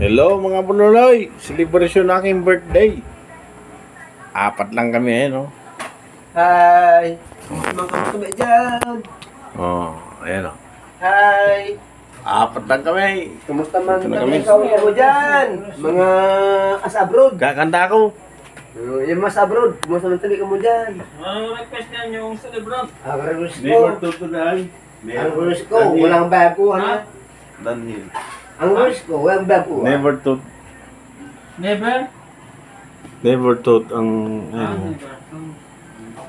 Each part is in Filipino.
Hello mga Punuloy, celebration ng aking birthday. Apat lang kami no. Hi! Mga kamusta ba dyan? Oh, ayan o. Hi! Apat lang kami. Kamusta man Ito na kami kami. ikaw mo dyan? Mga as-abroad. Kakanta ako. Yung mas abroad, kumusta man tabi ka mo dyan? Ano request niyan yung celebrant? Ang request Never ko, tutunay. ang request ko, walang bago, ano? Danhil. Ang request ko, walang bago. Never to Never? never to ang Never.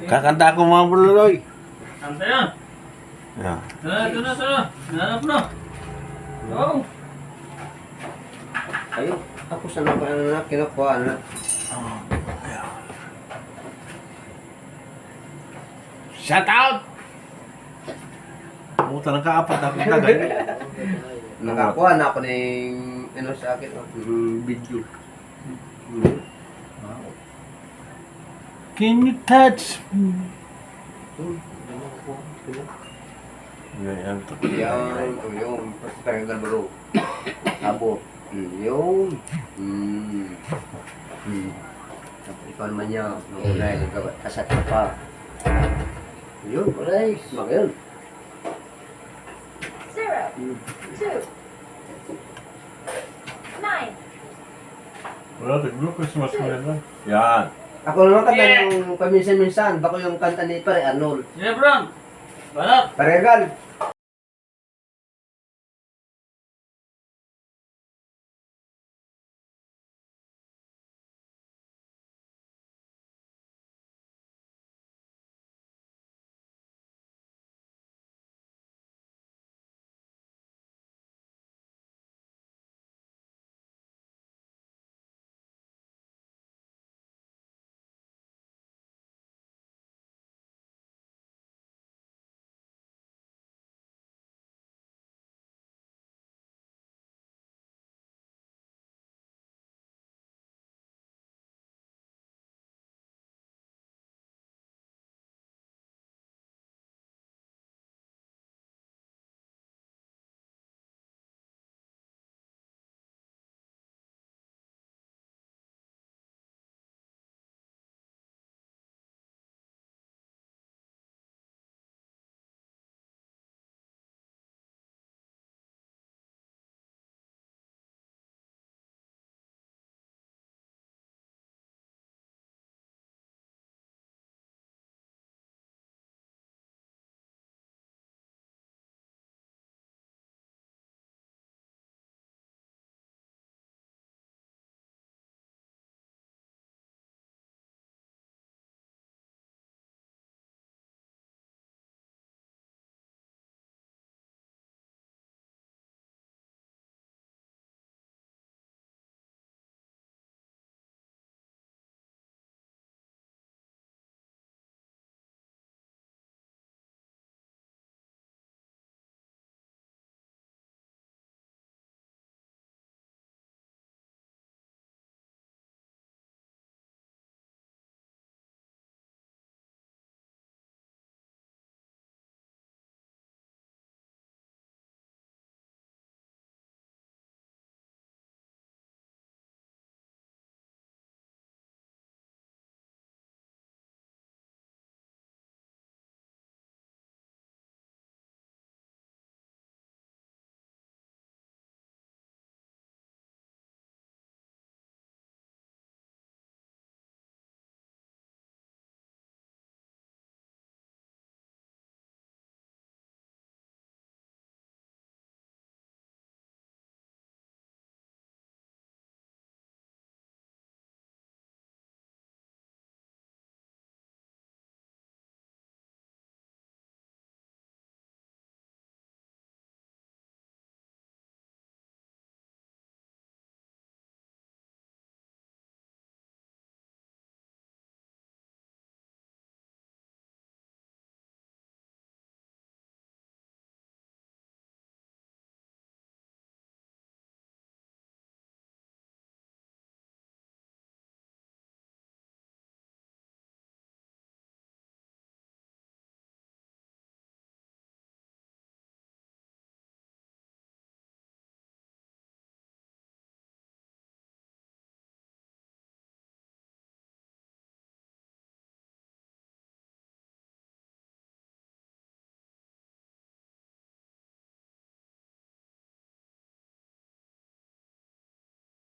kakanta ako mga Punuloy. Kanta yan. Yeah. Ito na. Nanap na. Go. Ayun, ako sa na kinukuha na. Shout out! Puta ng kaapat na tagay. Nakakuha na ako ng ano sa akin, video. Can you touch me? Yan to. Yan, yung paregal bro. Abo. Yung. Tapos ikaw naman niya, nung una, kasat ka pa. Yun, alright. Magayon. 0, 2, 9. Wala, tiglo Christmas mo yan. Yan. Ako naman kanta ng paminsan-minsan, bako yung kanta ni Pare Arnold. Celebrant. Banat. Paregal.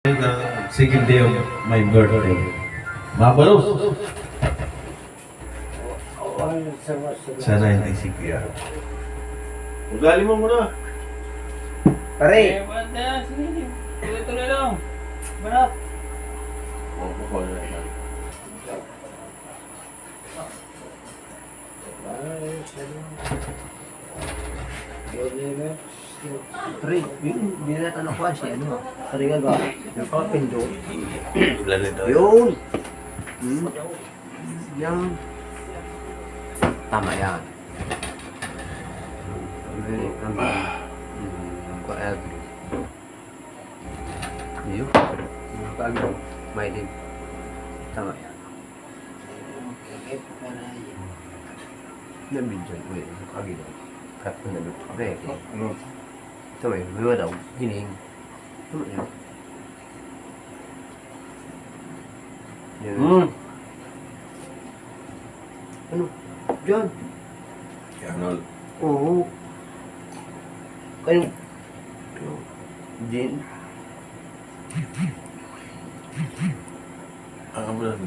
The second day of my birthday. Mabalos! Sana hindi si Kuya. Ugali mo muna. Pare, Eh, ba't yan? Sige, tuloy-tuloy lang. Banat. Oh, bukol na yan. pare, yun, binatan ako kasi ano, pare nga ba, yung papindo. Ulan ito. Yun! Yang, tama yan. Yun, pag may din. Tama yan. Nabidyan ko yun, kagino. Kat ko na luto. Ano? Tama yun, may daw, hining. Tama yan. Yun. Ano? Diyan. Arnold. Oo. Kayo. Din.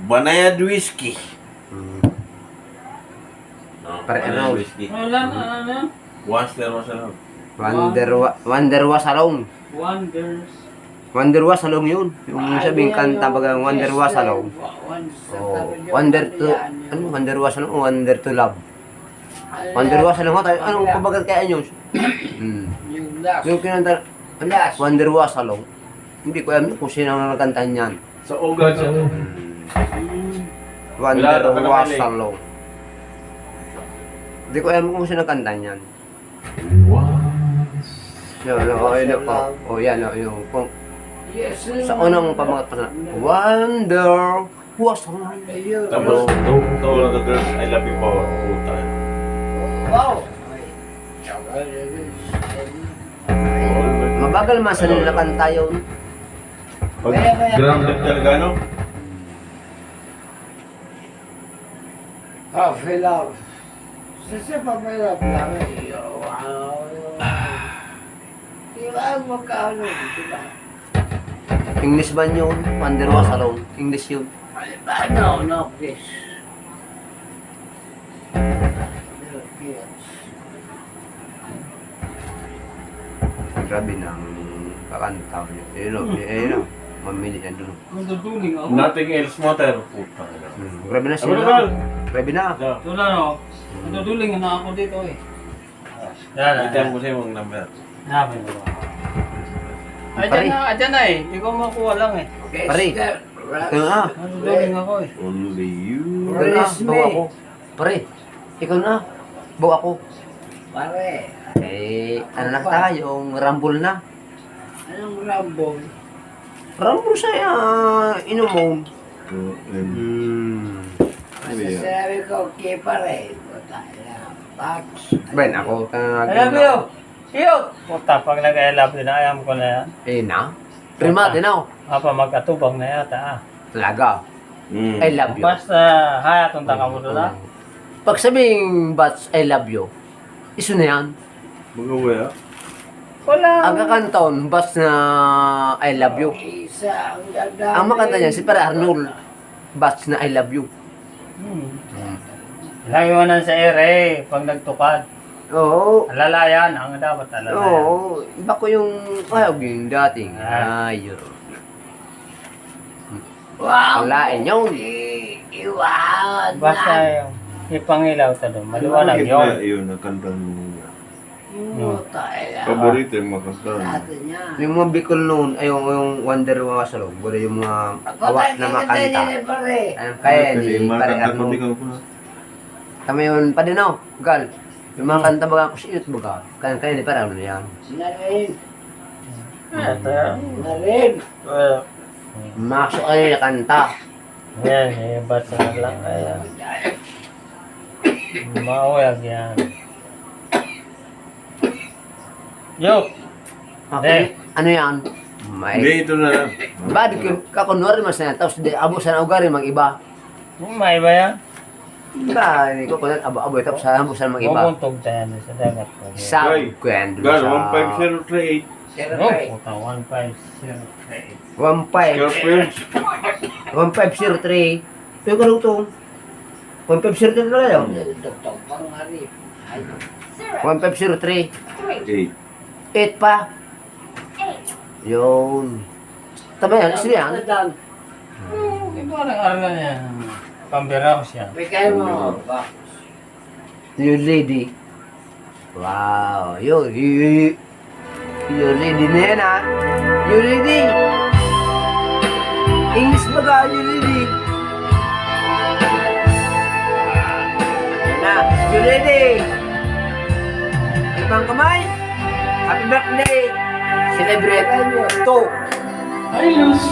Banayad whiskey. Pare, Banayad ano? whiskey. Ano lang, ano lang? Waster mo sa loob. Wanderwa Salong. Wonders. Wanderwa Salong yun. Yung sabing kanta bagang Wanderwa Salong. Oh, Wonder to, ano? Wanderwa Salong o Wonder to Love? Wanderwa Salong ho tayo. Anong pabagat kaya nyo? Yung kinanta, ano? Wanderwa Salong. Hindi ko alam kung sino ang nagkanta niyan. Sa ugat siya. Wanderwa Salong. Hindi ko alam kung sino nagkanta niyan. Yan, yung kung sa unang pamagat pa na Wonder was Tapos, to all of the girls, I love you po. Puta. mabagal man sa nila kanta yun. Pag grounded talaga, no? Love. Sisi pamilap lang. Diba ang magkano? Diba? English ba yun? Wonder was alone. English yun. No, please. Grabe na ang kakanta niya. Yun o. Mamili na dun. Magduduling ako. Nothing else matter. Puta. Grabe na Ano sila. ba? Grabe na. Ito na, no? Magduduling na ako dito, eh. Item ko sa'yo yung number. Namin mo ba? Adyan na, eh. Hindi ko makuha lang, eh. Pare. Ikaw na. Magduduling ako, eh. Only you. Ikaw na. Bawa ako. Pare. Ikaw na. Bawa ako. Pare, Eh, ano na tayo? Yung rumble na. anong rambong? Rumble siya inumon. Masasabi ko, okay pare. Puta, Pax. Ben, ako I love you! Cute! Puta, pag nag-I love you na, ayam ko na yan. Eh na. Prima, tinaw. Apa, magkatubang na yata, ah. Talaga. I love you. Basta, haya itong taka mo doon, ah. Pag sabing bats, I love you. Iso na yan. Mag-uwi, ah. Wala. Ang kakantaon, bats na I love you. Isa, ang ganda. Ang makanta niya, si Pare Arnold. Bats na I love you. Layuanan sa ere, pag nagtukad. Oo. Alalayan, ang dapat alalayan. Oo. Iba ko yung ayog yung dating. Ayun. Wow! Walain yun. Iwan! Basta yung ipangilaw ta doon, maliwanag yun. Yun, nakanta mo. Puta, Paborito yung makanta. natin yan. Yung mga Bicol noon, ay yung Wonder Wasalog. Wala yung mga awat na makanta. Pare. Ayun, kaya ni Pare Makanta Arnold. ko po. Tama yun pa din ako, Gal. Yung mga kanta baga ako siot baga. Kaya ni Pare Arnold yan. Narin. Ito, Narin. Masok kayo na kanta. yan, basta na lang kaya. Mauyag yan. Yo! Okay. Ano yan? May... Hindi, ito na lang. Bad kakunwari mas na tapos di abo sa ugari mag iba. May ba yan? Ba, ni ko kunan abo tapos sa abo sa mag iba. Mabuntog tayo sa dagat. Sa kwendo Gal, sa 15038. Puta, 1503. 1503. Ito yung kalutong. 1503 talaga yun. Doktor pang harip. Ay, 1503. 3. 8 pa. 8. Yun. Tama yan, isa yan. Dan, Di ba nag-aral niya? Pambiraw siya. bigay mo. Ba? Yung lady. Wow. Yung lady na yan ha. Yung lady. English ba ka yung lady? Yan na. Yung lady. Ibang kamay. Happy birthday. Celebrate. Ito. Ay, Luz.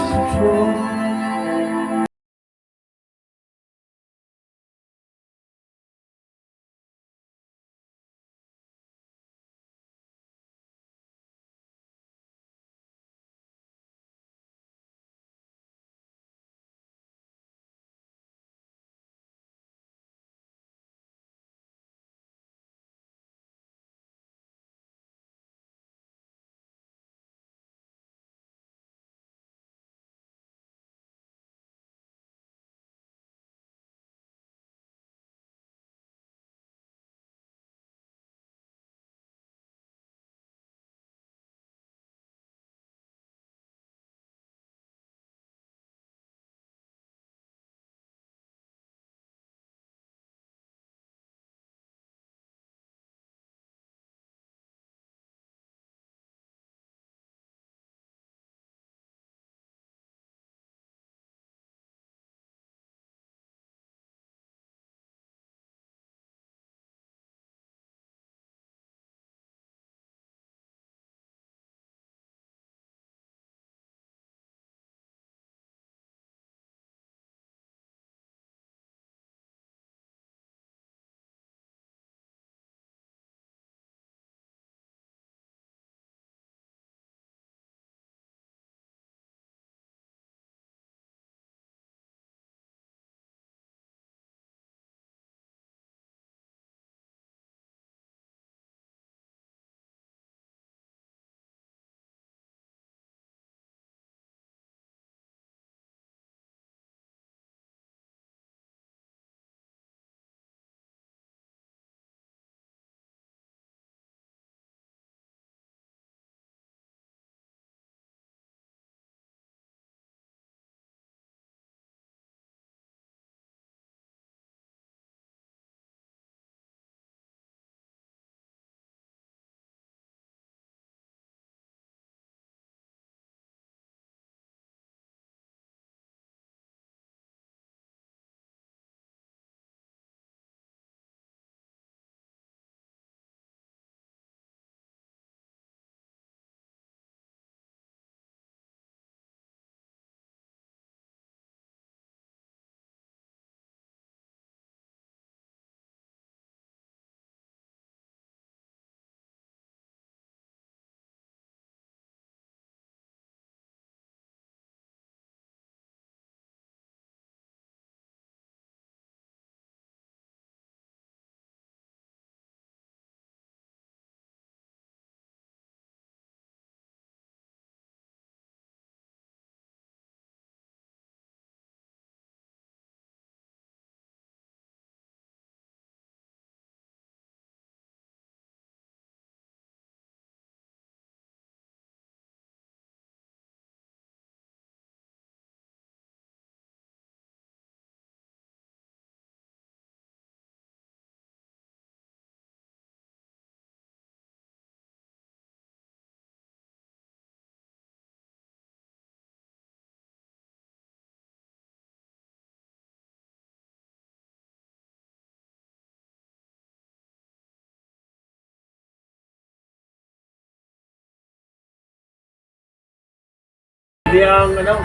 Hindi ang ano.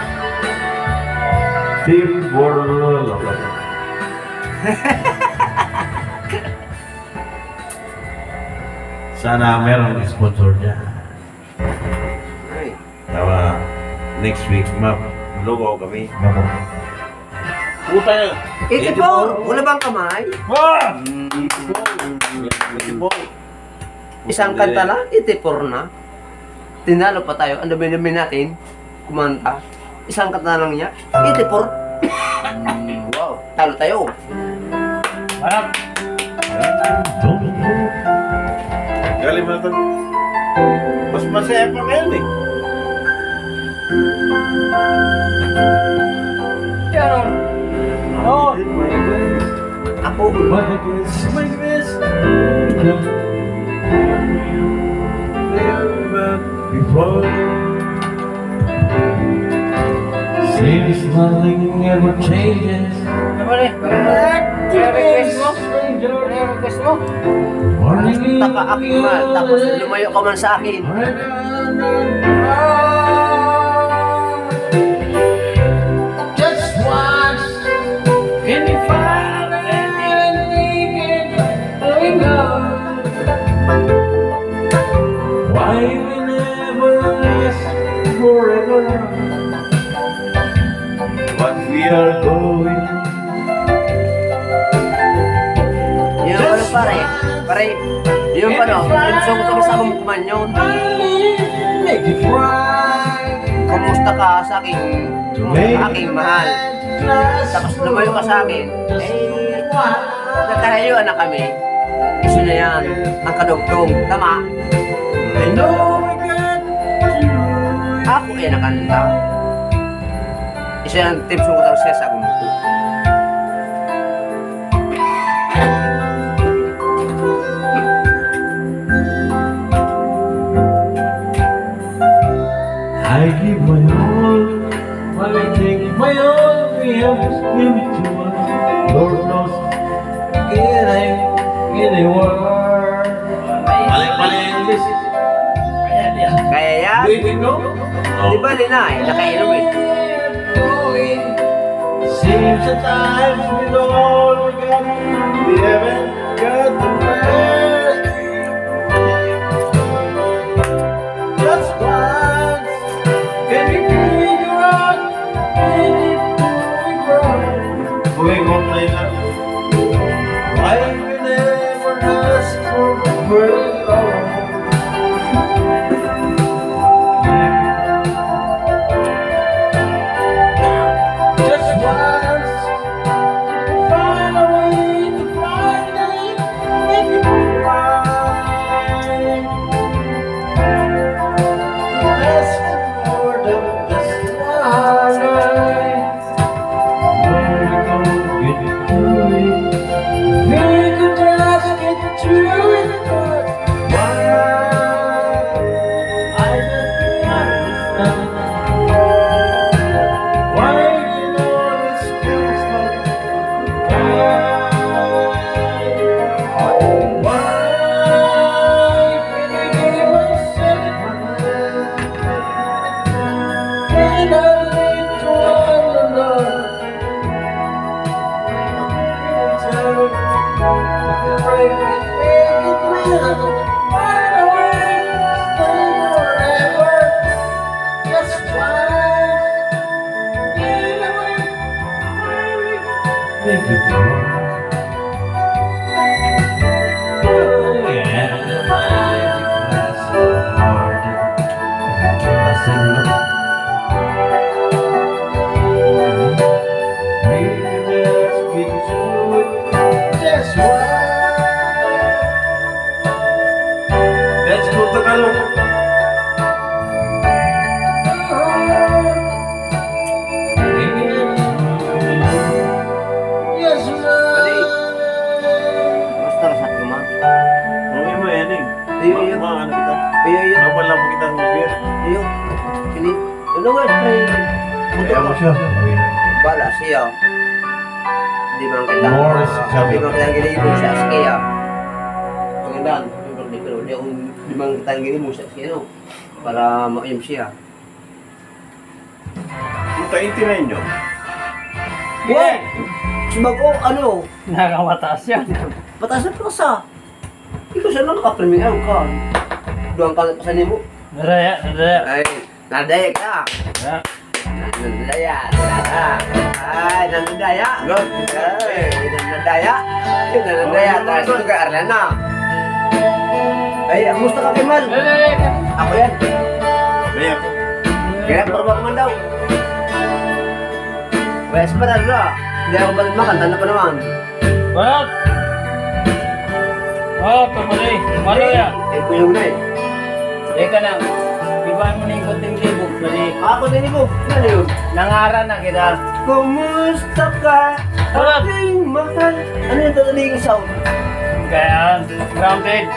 Team Borlolo. Sana meron sponsor niya. Ay. Tawa, next week, logo kami. Mamo. Puta na. 84. Wala bang kamay? Wah! Isang kanta lang, 84 na. tinalo pa tayo. Ang dami-dami natin, kumanta. Isang kanta lang niya, 84. Wow, talo tayo. Harap. Galing mo na ito. Mas masaya pa ngayon eh. Yan. Oh. Ako, But I guess my best never before. Seems nothing ever changes. Ano rin? Request mo? Request mo? Morning taka aking mahal, tapos lumayo ka man sa akin. Just once, can you find anything going on? Why we never last forever? What we are going. Yung ano pare, yung ano, yung song ko sa akong kumanyon. Make it right. Kamusta ka sa aking mahal? Tapos lumayo ka sa akin. Nagkalayuan na kami. Isa na yan, ang kadugtong. Tama? I know we got to. Ako kaya nakanta. Isa yung tips ko tapos sa akong buko. I give my all, while I take my all, we have to give it to us. Lord knows, anywhere. Paling English. Kaya yan, Waiting, no? di ba Lina nakainom eh. Seems at times we all got, we haven't got the best. Just once, can we figure out, when it we grow? Going on like that. Why we never ask for the world? Just once, find a way to find it, make it right. Ask for the best one night. When we don't get through it, we could just get through it. But why? I just understand. Why you always feels like why can I give myself and I need to wonder break it, make it real. Find a way to stay forever. Just once. Thank you. Oh, yeah, the magic glass of heart. Trust in love. Maybe let's get to it. Just one. Let's go to Tagalog. Yes, Pwede. Basta rasat ko ma. Okay mo yan eh. Iyo. Ano kita? Iyo. Napala mo kitang beer. Iyo. Kini. Ano nga spray? Kaya mo siya. Bala siya. Di man kita. Morris Chabot. Di man kita giligo sa askaya. Pagandaan. Di man kita giligo sa askaya no. Para maayom siya. Taintinay nyo. Wow! Subago, ano? Nakamataas yan. Pataas na prasa. Ikaw siya lang nakapremyaw ka. Doon ka na pasanin mo. Naraya. Ay, nadaya ka. Ya. Nandaya, nandaya. Ay, nandaya. Good. Ay, nandaya. Nandaya. Tapos ito kay Arlana. Ay, kamusta ka, Kemal? Ako yan. Kaya ako. Kaya parang man daw. Wala esperar na. Hindi ako balik makanta na pa naman. Barat! Oh, tumalay. Malo yan. Eh, puyong na eh. Teka lang. Iba mo na yung kunting libog. Bali. Ako din mo. Ano yun? Nangara na kita. Kumusta ka? Barat! Aking mahal. Ano yung tataling sound? Kaya, grounded.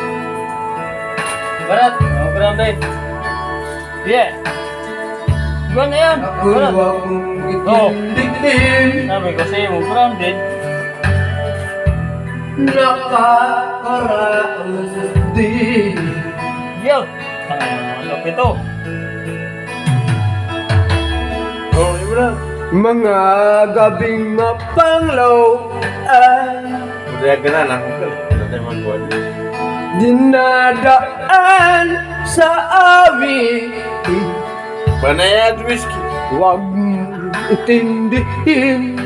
Barat! Oh, grounded. Yeah. Gano'n na yan. Barat. Oo. itindihin. Sabi ko sa'yo mo, grounded. Nakakaraos din. Yo! Ano ito? Oh, yun na. Mga gabing mapanglawan, Kaya ka na, nakakal. Wala tayo magbuwan. dinadaan sa amin. Panay at whiskey. Huwag mong itindihin.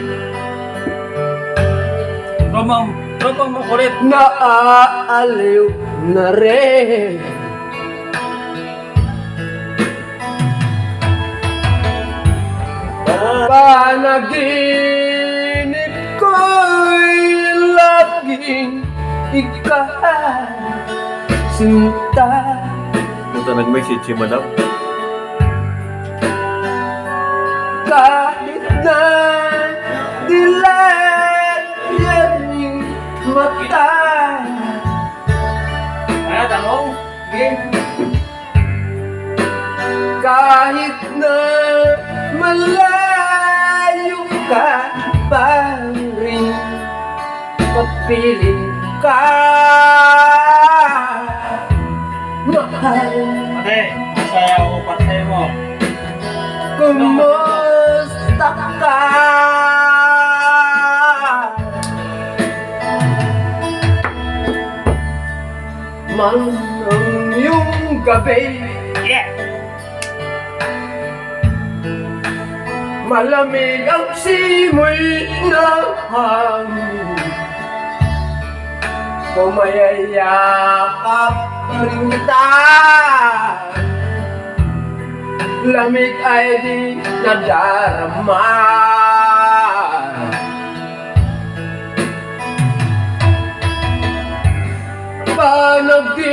Tropang makulit. Naaaliw na rin. Panaginip ko'y laging ikasinta. Punta nag-message si madam. Kahit na dilat yung mata. Ano, tanong? Kahit na malayo ka pa rin, kapiling ka, mahal. Ate, masaya ako patay mo. Kumusta ka? Manang yung gabi, Yeah! malamig ang simoy ng hangin. Kumayayakap rin kita. Lamig ay di nadarama.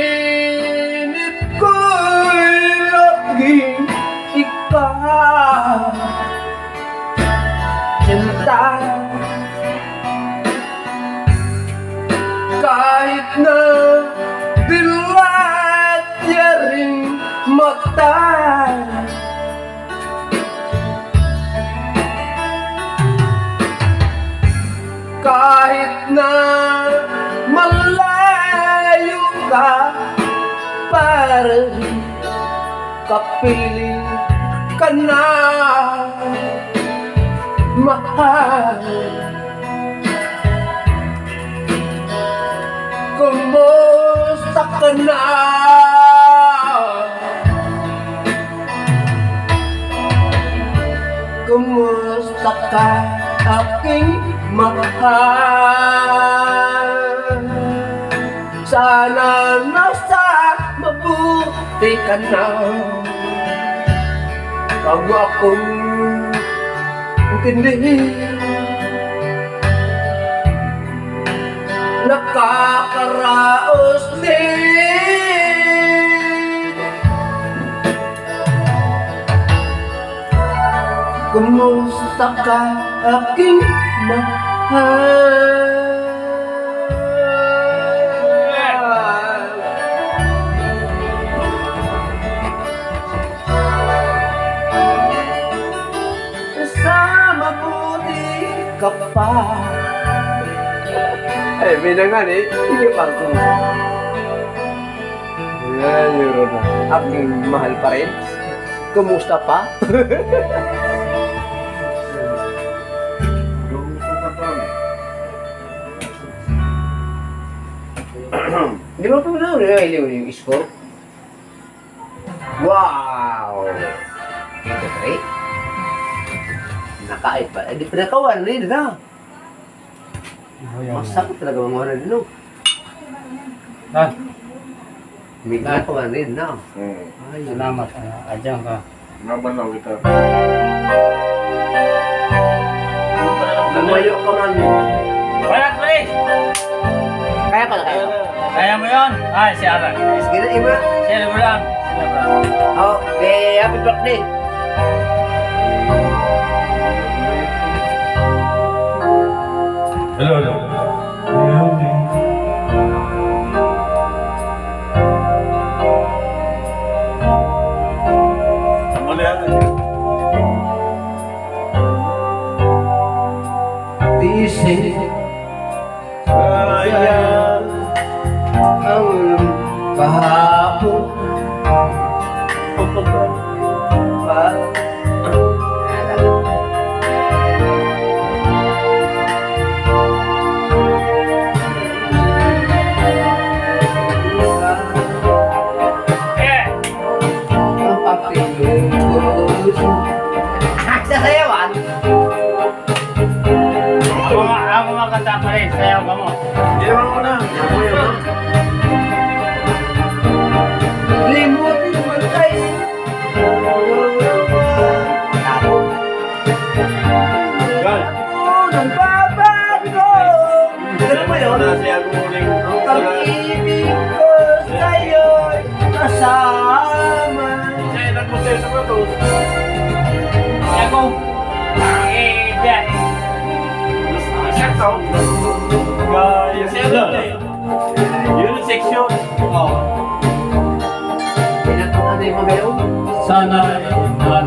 Panaginip ko'y laging ikaw. Cinta, kahit na dilat niya rin mata. Kahit na malayo ka, parang kapiling ka na, mahal. Kumusta ka na? Kumusta ka, aking mahal? Sana nasa mabuti ka na. Bago akong intindihin, nakakaraos din. Kumusta ka, aking mahal? Sa mabuti ka pa. Eh, binangan eh. Hindi pa ako. Yan, yun. Aking mahal pa rin. Kumusta pa? Di ba pa na yung score? Wow! Ito, pre. Nakait pa. Eh, di pinakawan rin na. Masakit talaga mga oras din, no? Ah, May ginagawa rin na. Ay, Salamat. Adyan ka. Mabanaw kita. lumayo ka man. Wala, pre! Kaya ka na kaya. Kaya mo yun? Ay, si Ara. Sige na, iba. Sino mo lang? Sino mo lang? Okay, happy birthday. Hello, hello. Mali yan. Tisig Sayang. ang kahapon. Eh! Ang pagpilugos. Sasayawan. Ako mga kanta pa rin. Sayaw ka mo. Iwan mo na. Limutin mo tayo. Gal. Nagbabago. Ganun mo yun? Nasi ako muling. Ang pag-ibig ko sa'yo'y kasama. Sa'yo, nagmusay sa batos. Ako. Eh, dyan. Isang taon. Gaya sila. Yun ang seksyon. Pinatukan na yung magayon. Sana natapos na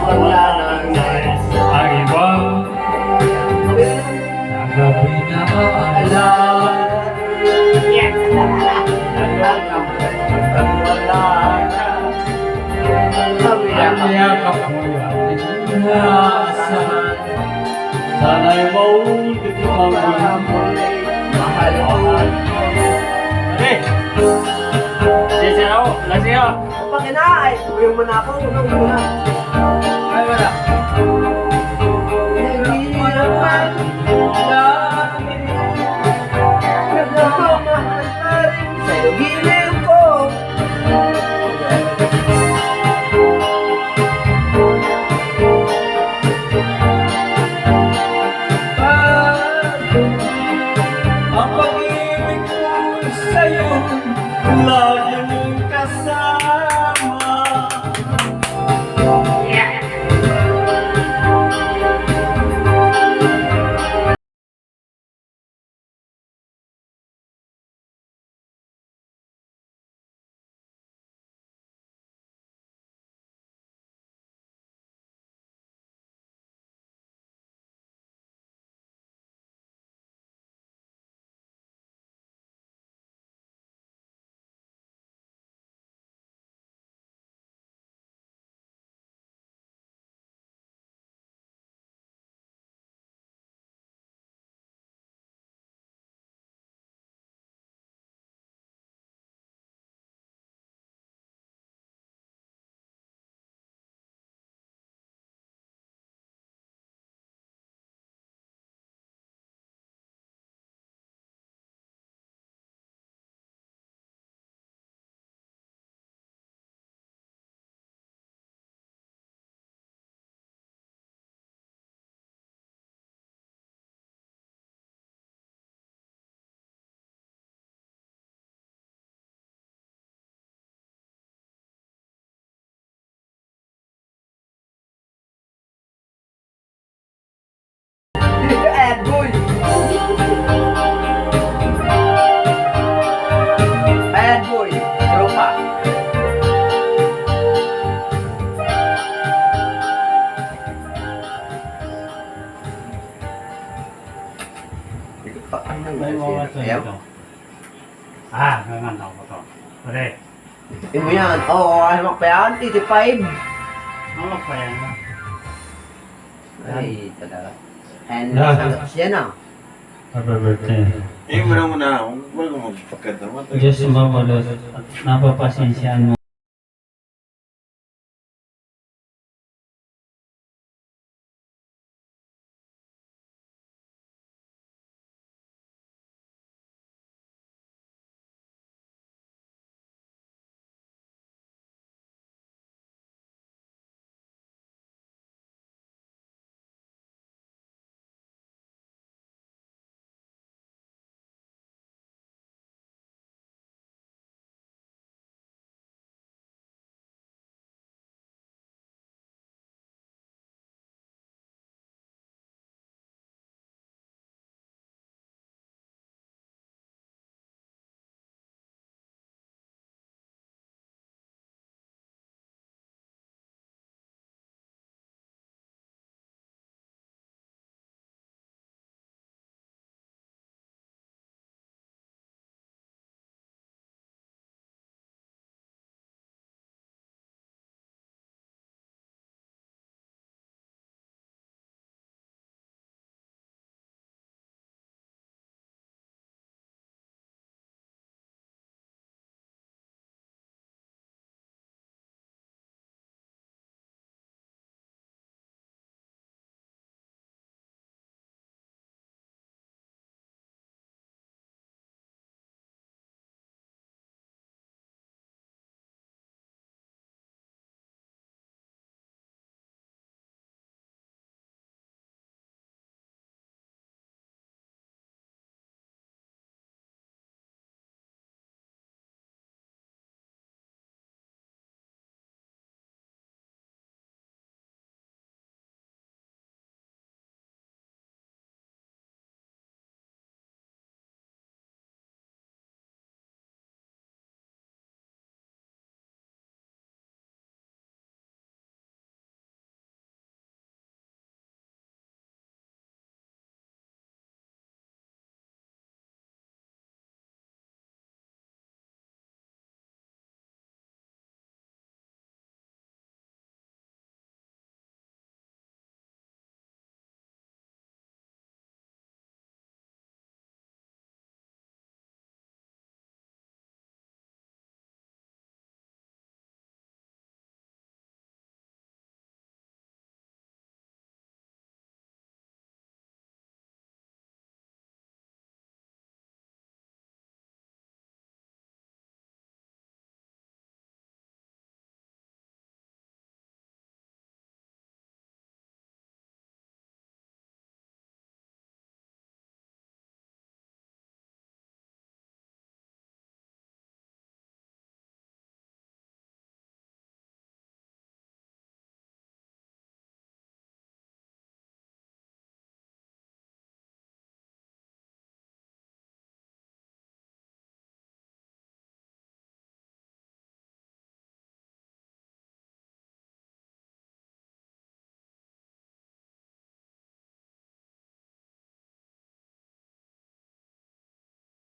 Wala nang nais. ang ibang sa gabi na aalam. Ang yakap mo yung inaasahan. Sana'y maulit ang muli. Mahal ko. Pare! Sisiya ako. Lasing ako. Pag inaay, uwi mo na ako. Uwi mo na. Ay, wala. Hindi naman dami. Nagmamahal pa rin sa'yo. Giling ko. Ang pag-ibig ko sa'yo, lagi mong kasama. Bad boy. Bad boy. Tropa. May mga Ayaw. ito. Ah, gangan ako to. Pare, Yun mo yan. Oo, hamak pa yan. 85. ano pa yan? Ay, talaga. And yan ah. Happy birthday. Eh, mo na. Huwag mo magpagkanta. Diyos mabalot at napapasensyahan mo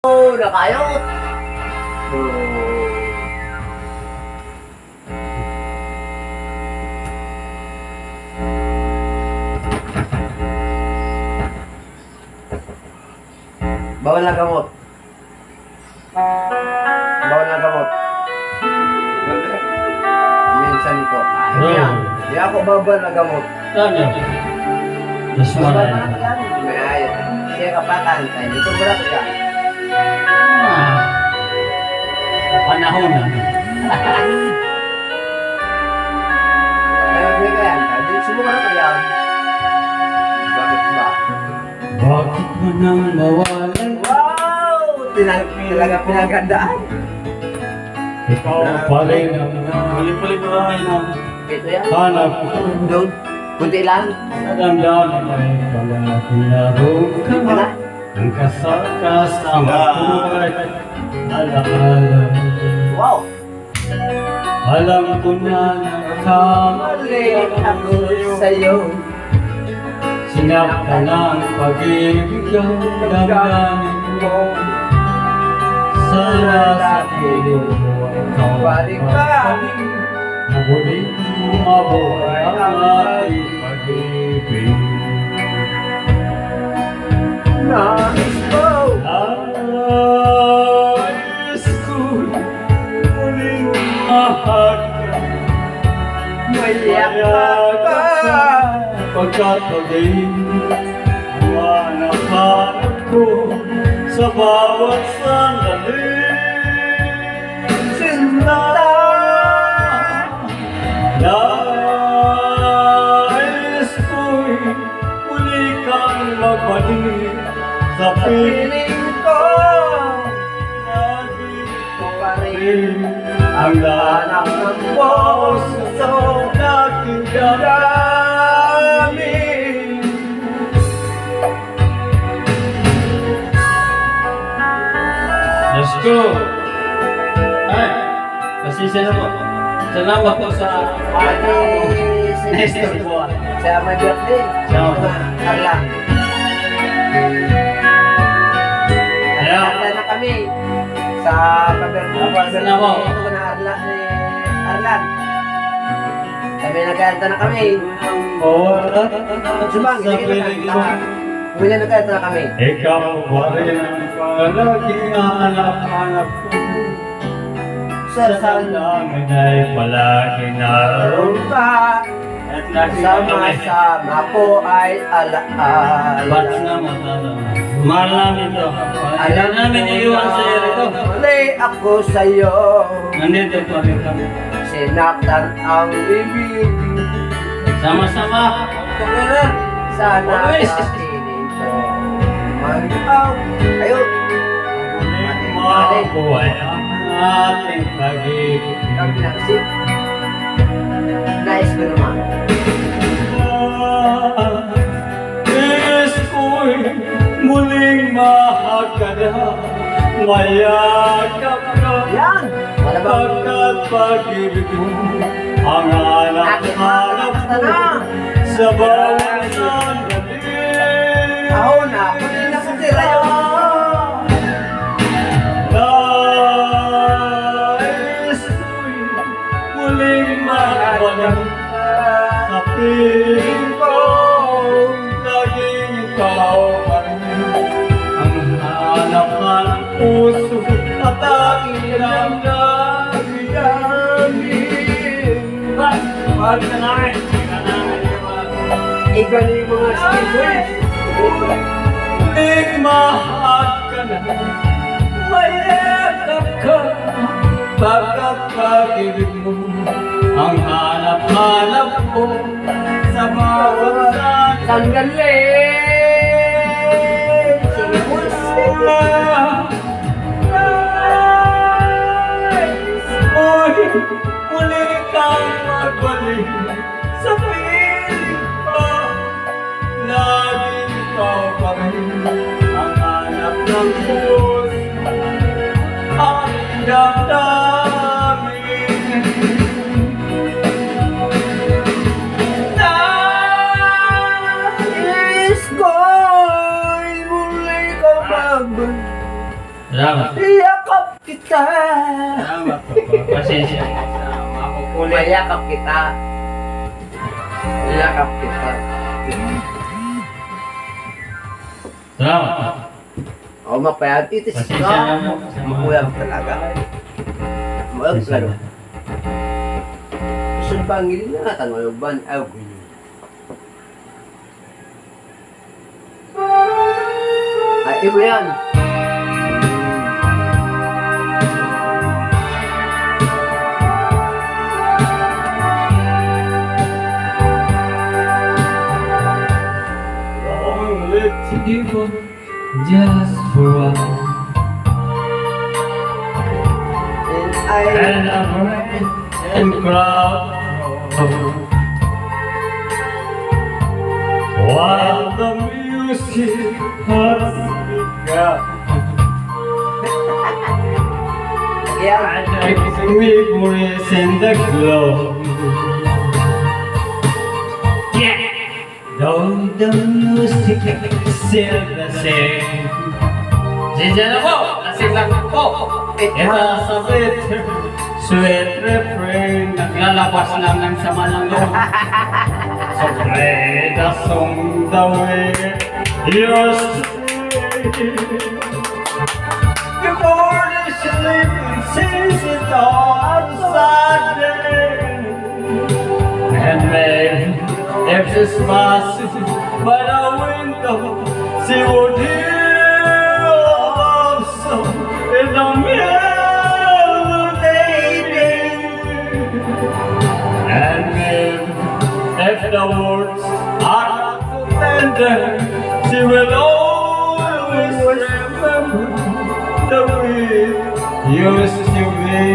Oh, nakayot! Bawal na gamot. Bawal na gamot. Minsan ko. Hindi ako bawal na gamot. Ano? Mas Bawal marami. na yan. May ayot. Siya kapatan. Dito mo na ka. Ah. Panahon na. Kaya may kaya. Dito sumuka na kaya. Bakit ba? Bakit mo nang mawalan? Wow! Talaga pinagandaan. Ikaw pa rin ang nalipalibuhay ng Ito yan. hanap ko. Doon. Kunti lang. Sa damdamin ay palagi naroon ka. Wala. Ang kasama ko ay alaala. Wow! Alam ko na Mali ako sa'yo. Sinaktan ang pag-ibig ang damdamin mo. Sana sa piling mo ikaw Balik ka. na muling mabuhay ang ating pag-ibig. Nais ko. Nais ko'y muling mahagkan. Mayak ka. Pagkatabi, hanap-hanap ko sa bawat sandali. Sinta. Nais ko'y muli kang magbalik sa piling Piling ko. lagi ko Pa rin rin. ang lanak ng puso nating damdamin. Let's go! Ay, pasensya na po. Salamat po sa Pati si Nestor po. sa my birthday. Salamat. Arlan. Kaya, Arlan na kami. Sa pag-birthday. Napasa na po. Ito ko na Arlan ni Arlan. Kami nagkanta na kami. Subang, sa hindi piling kita mo. kanta. Kami na nagkanta na kami. Ikaw pa rin ang palaging hanap-hanap ko. Sa salamin ay palagi naroon ka. at lagi kami. Sama-sama po ay alaala. Bats na mo, tata. Mahal namin to. Alam namin iiwan sa iyo ito. Muli ako sa'yo. Nandito pa rin kami. Sinaktan ang ibig. Sama-sama. Sana Always. sa piling ko. Mag-out. Ayun. Muling mabuhay ang ating pag-ibig. Ang pinaksip. Nice ko naman. Nais ko'y muling mahagkada, mayakap ka. Yan. Wala bang Pagkat pag-ibig mo ang hanap-hanap Basta ko na. sa bawat sandali. Ako na. Kung na sa sila yun. Nais ko'y muling magbalik sa piling ko. Laging ikaw pa rin ang hanap ng puso at aking damdamin. Mahal ka namin. Ikaw na yung mga skills. Muling mahal ka na, mayakap ka, pagkat pag-ibig mo ang hanap-hanap ko sa bawat sandali. Sandali. Sige po. Uy, muli kang magbalik sa piling ko. Laging ikaw pa rin ang hanap ng puso at damdamin. Nais ko'y muli ka magbalik. kita. Salamat po. Pasensya na sa makukulit. Mayakap kita. Mayakap kita. Salamat. O mapayag itis Pasensya ka. na po. Mapuyag talaga. Mapuyag talaga. Gusto ba ang gilin na tanong ban? Ay, gulyo. Ay, iba yan. Long live to give up just for a while. And I'm right and proud. While the music has begun, Yan. and the memories in the glow. Though the music is still the same. Sisya na po! Lasing lang po! Ito sa bitter, sweet refrain. Naglalabas lang ng sama ng loob. So play the song the way yours before the sleeping sees it all Sunday. And maybe if she's passing by the window, she would hear a love song in the melody. And maybe if the words are not so tender, she will always remember the way you used to be.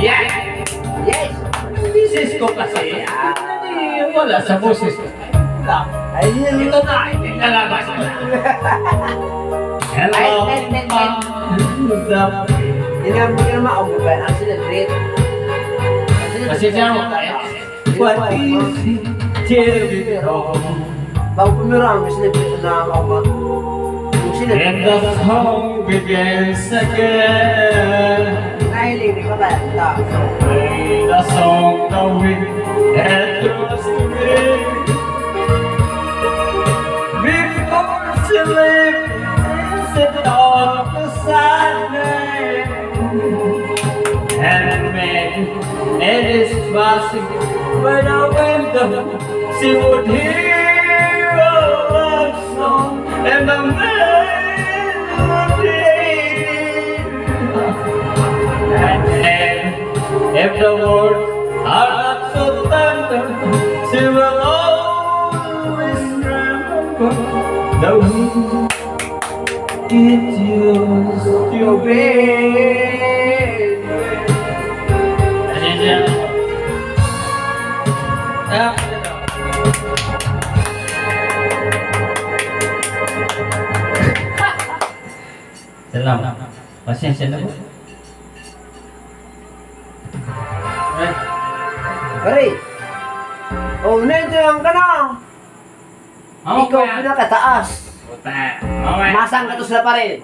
Yeah! Yes. Misis ko kasi, hindi wala sa boses ko. Wala. Ay, yan. Ito na, hindi lalabas ko. Hello, Hindi na maubukan ang celebrate. kasi siya mo tayo. What is it? Tell me wrong. Bago pumirang, may celebrate na maubukan. Yung And celebrate. the song begins again. Nahilig ko tayo. Play the song the wind and trust me. Before she leaves, it all the sadness. And maybe it is passing by the window. She would hear a love song and the melody. And then, if the words are not so tender, she will always remember the way it used to be. Salamat. Pasensya na po. Pare. Oh, nandiyan ka na. Ikaw pinakataas. Masang ka to sila pare.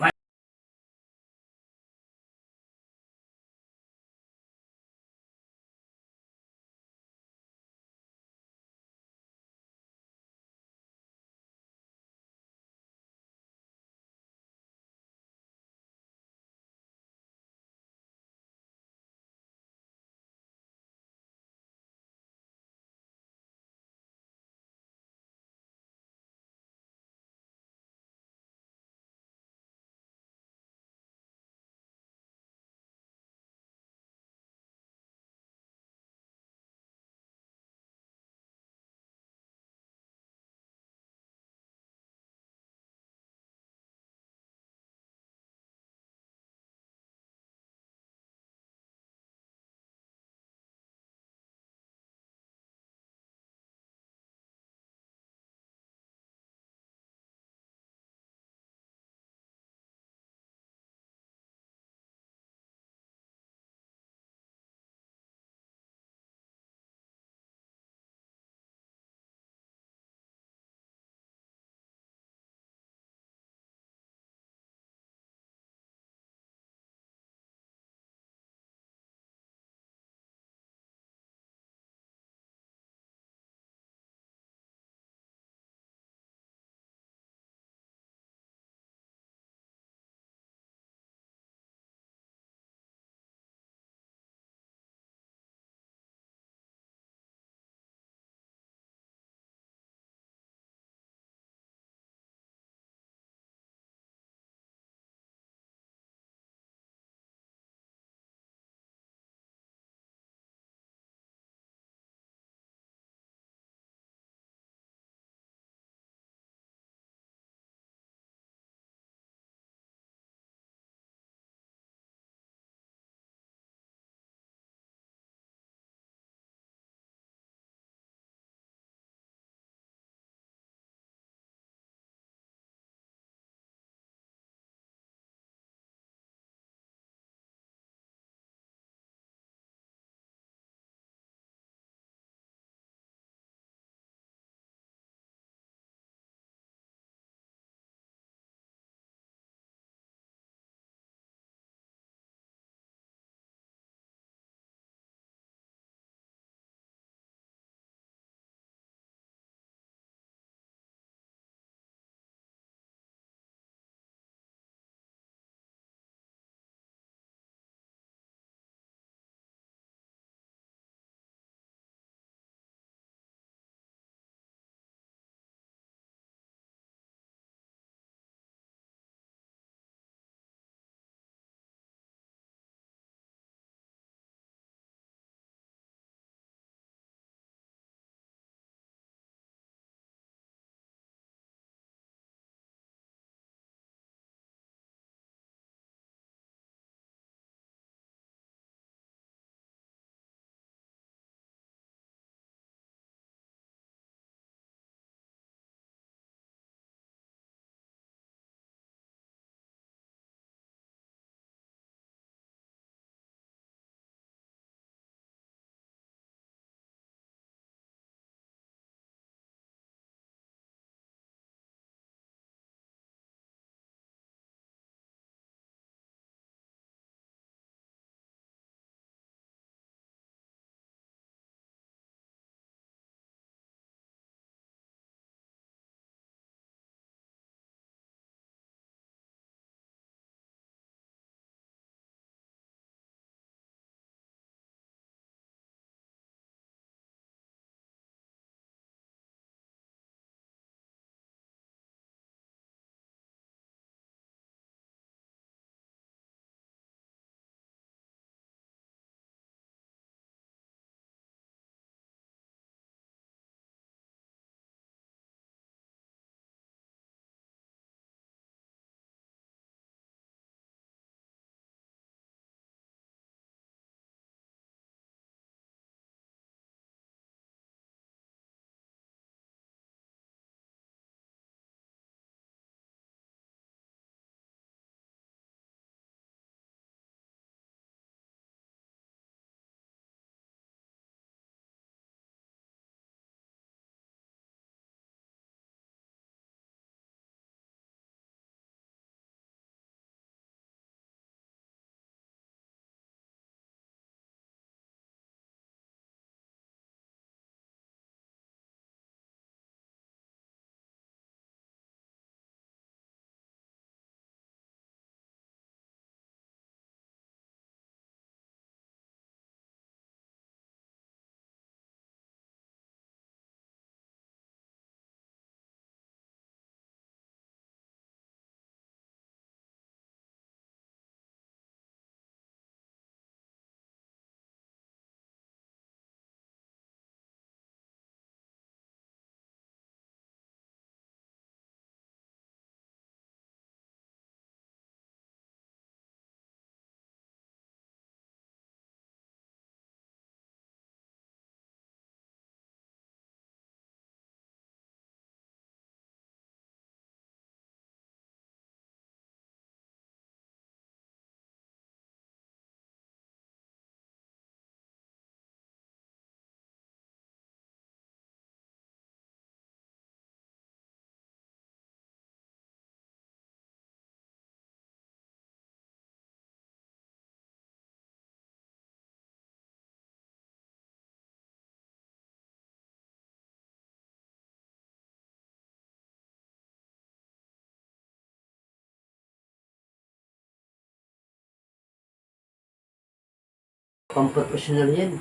Pang-professional yan.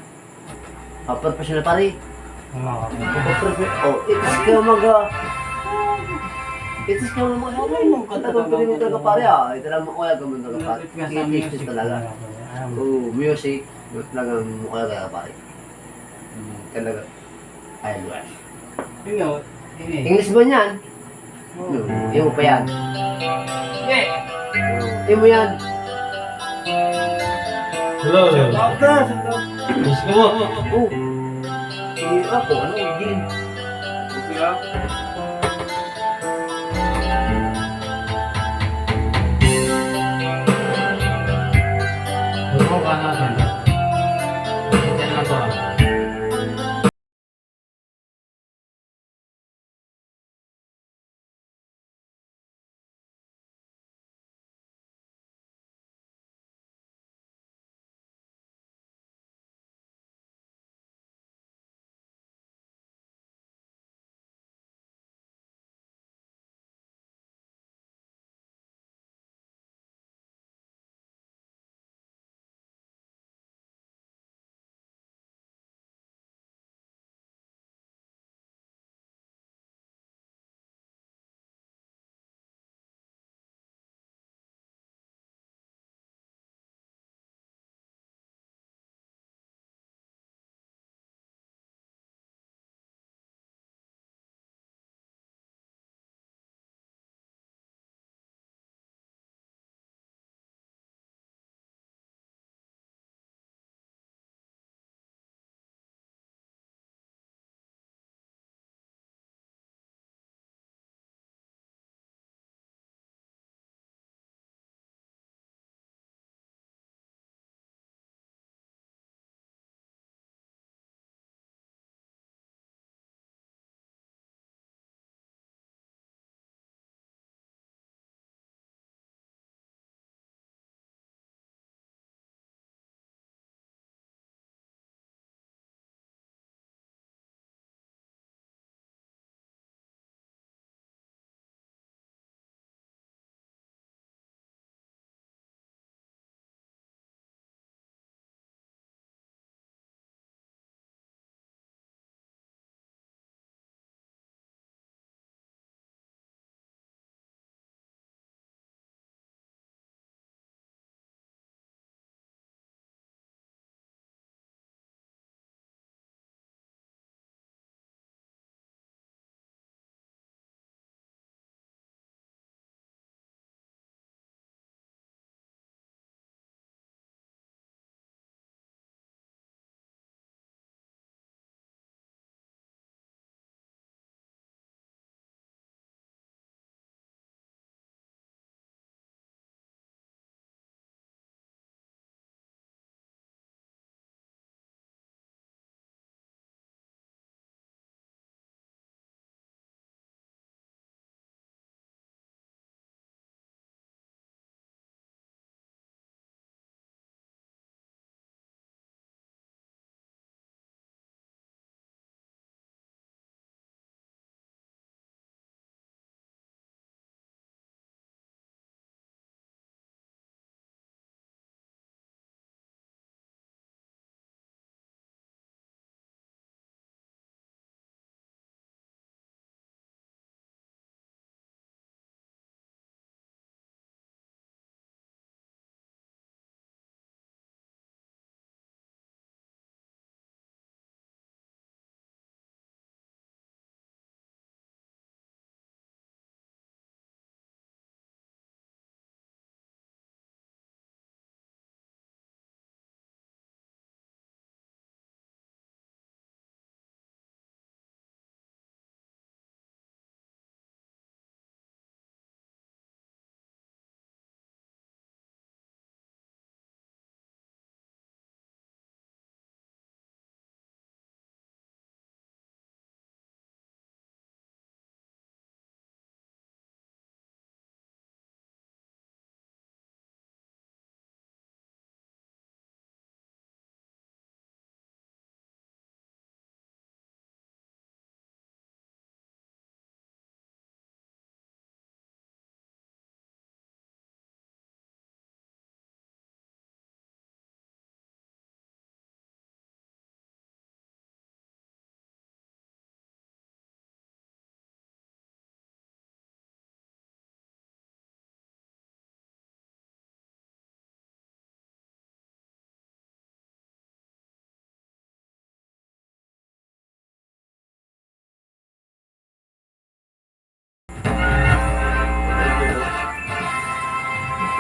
Pang-professional pare. Mga Oh, itis ka itis ka katagang pili mo talaga pare ah. Ito lang makuya ka mo talaga pare. Itis talaga. Oh, music. Talagang makuya ka pare. Talaga. Ayos. English ba niyan? Yung mo pa yan. Yung mo yan. Hello. Gusto mo? Oh. Ako, ano, din. Okay lang. Gusto mo ka natin. Yan lang to.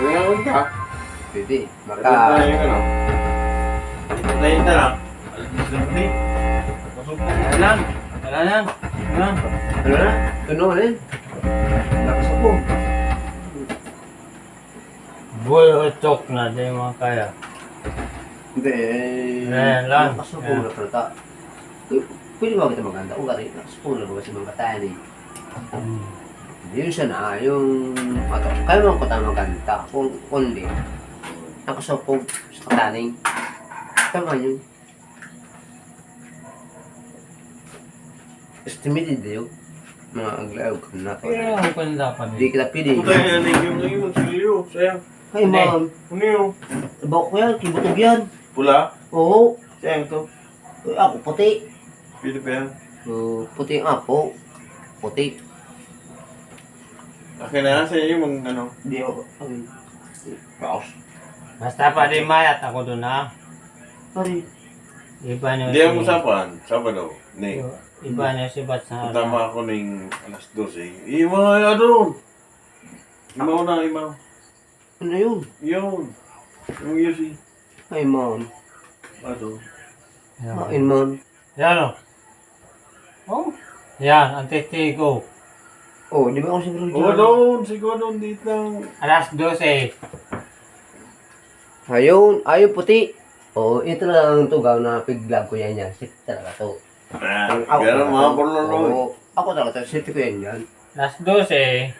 Kaya nga punta. Pwede. Punta na Maka... yung ano. Patayin na lang. Alis na pati. Nakasupong. Alam. Alam. Alam. Ano na? Ano na yun? Nakasapong. Boy, utok na. Di mo kaya. Hindi. Ayan lang. Nakasapong na pala. Pwede ba kita maganda? O gari, nakasapong na ba kasi mga katayan eh. Yun siya na, yung... Kaya mo ko tayo maganda. Kung hindi, nakasapong sa kataning. Tama yun. Estimated yun. Mga aglaw ka na. Pero ang panda pa Hindi din. kita pili. Punta yan yung ngayon. Silyo. Sayang. Ay, ma'am. Ano yun? Bako ko yan, kibutog yan. Pula? Oo. Sayang to. Ay, ako puti. Pili pa yan. Puti ang ako. Puti. Akin na sa iyo yung ano. Hindi ako. Ay. Baos. Basta pa din mayat ako doon ha. Pari. Iba niyo Hindi ang usapan. Sabado. Ning. Iba niyo si Bats na Tama ako ng alas 12. Ima doon. Imaw na, imaw. Ano yun? Yun. Yung Yusi. Ay, ma'am. Ano? Kain, ma'am. Yan o. Oh. Yan, ang testigo. Oh, di ba ako siguro Oo dyan? doon. Siguro doon dito. Alas 12. Ayun, ayun puti. Oh, ito lang ang tugaw na piglag ko yan yan. Sit talaga to. Ah, Ako pero talaga mga to. porloloy. Oo, ako talaga to. Sit ko yan yan. Alas 12.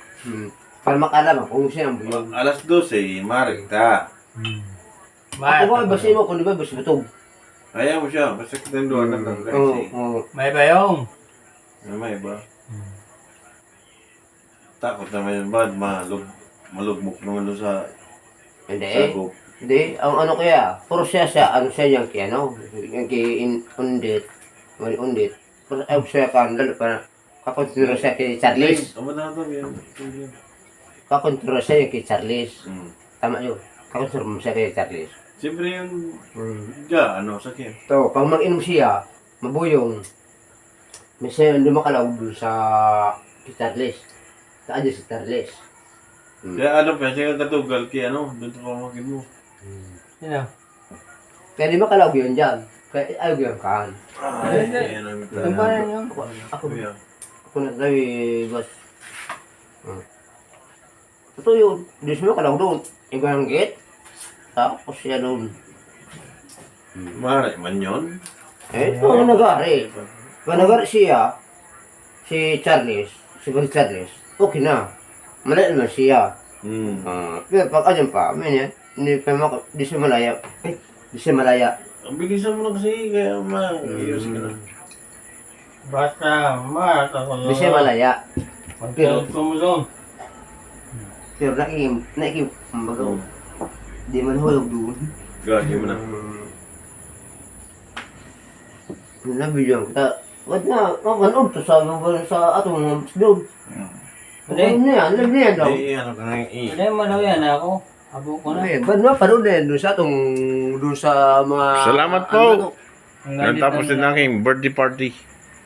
Para makalaman kung siya ang buyong. Alas 12, marita. Ako ba, basi mo, kung di ba, basi butog. Ayaw mo siya. Basta kitanduan na ng Oo, kasi. oo. May bayong. May ba? Takot naman yun ba? Malugmok naman doon sa Hindi. sagop. Hindi, ang ano kaya, puro siya, ano siya yung kaya, no? Yung kay undit, mali undit. Puro ay siya kan, lalo pa, kakontrol siya kay Charles. Tama na ito. Yan. Kakontrol siya yung kay Charles. Hmm. Tama yun. Kakontrol mo siya kay Charles. Siyempre yung ano, sakit. So, pag mag-inom siya, mabuyong, may siya yung lumakalaw doon sa kay Charles. Saan dyan si Charles? Kaya ano pa, siya katugal kay ano, doon sa pamangkin mo. Sino? Kaya di makalaw yun dyan. Kaya ayaw yun kaan. Ay, yan ang Ang parang yung... Ako, Kuya. ako na tayo, boss. Totoo yun. Di siya makalaw doon. Iba ang gate. Tapos siya doon. Mare, man yun. Eh, ito ang nagari. Pag nagari siya, si Charles, okay na. Malaya naman siya. Hmm. Pero pag ayan pa, hindi siya malaya. Di siya malaya. Ang bilisan mo na kasi, kaya ma-ios ka na. Basta, mayat ako doon. Di siya malaya. Pagkalot ko mo doon. Pero naikim, bago. Di man hulog doon. Gagi mo na. Nabigyan kita. Wag na, manood to sa atong doon. Hindi. Ano yan? Alam niya daw. Hindi, ano ka nang Hindi mo daw yan ako. Abo ko na. Ba't na paroon din doon sa atong doon sa mga Salamat po. ano, Hanggang Natapos dito din na. aking birthday party.